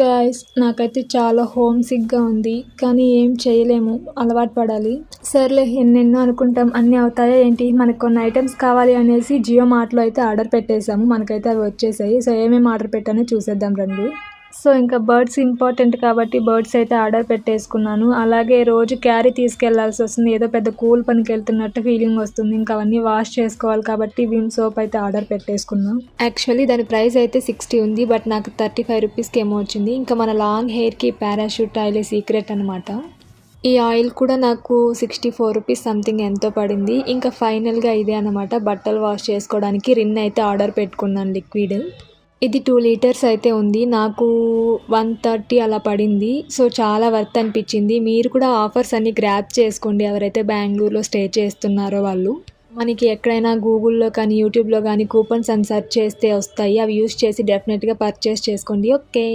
Guys, నాకైతే చాలా home సిక్గా ఉంది. కానీ ఏం చేయలేము, అలవాటు పడాలి. సర్లే, ఎన్నెన్నో అనుకుంటాం, అన్నీ అవుతాయా ఏంటి? మనకు కొన్ని ఐటమ్స్ కావాలి అనేసి జియో మార్ట్లో అయితే ఆర్డర్ పెట్టేశాము. మనకైతే అవి వచ్చేసాయి. సో ఏమేమి ఆర్డర్ పెట్టానో చూసేద్దాం రండి. సో ఇంకా బర్డ్స్ ఇంపార్టెంట్ కాబట్టి బర్డ్స్ అయితే ఆర్డర్ పెట్టేసుకున్నాను. అలాగే రోజు క్యారీ తీసుకెళ్లాల్సి వస్తుంది. ఏదో పెద్ద కూల్ పనికి వెళ్తున్నట్టు ఫీలింగ్ వస్తుంది. ఇంకా అవన్నీ వాష్ చేసుకోవాలి కాబట్టి విమ్ సోప్ అయితే ఆర్డర్ పెట్టేసుకున్నాం. యాక్చువల్లీ దాని ప్రైస్ అయితే 60 ఉంది, బట్ నాకు 35 రూపీస్కి ఏమో వచ్చింది. ఇంకా మన లాంగ్ హెయిర్కి పారాషూట్ ఆయిల్ సీక్రెట్ అనమాట. ఈ ఆయిల్ కూడా నాకు 64 రూపీస్ సంథింగ్ ఎంతో పడింది. ఇంకా ఫైనల్గా ఇదే అనమాట, బట్టలు వాష్ చేసుకోవడానికి రిన్ అయితే ఆర్డర్ పెట్టుకున్నాను, లిక్విడ్. ఇది 2 లీటర్స్ అయితే ఉంది. నాకు 130 అలా పడింది. సో చాలా వర్త్ అనిపించింది. మీరు కూడా ఆఫర్స్ అన్ని గ్రాప్ చేసుకోండి, ఎవరైతే బెంగళూరులో స్టే చేస్తున్నారో వాళ్ళు. మనకి ఎక్కడైనా గూగుల్లో కానీ యూట్యూబ్లో కానీ కూపన్స్ అని సెర్చ్ చేస్తే వస్తాయి. అవి యూస్ చేసి డెఫినెట్గా పర్చేస్ చేసుకోండి. ఓకే.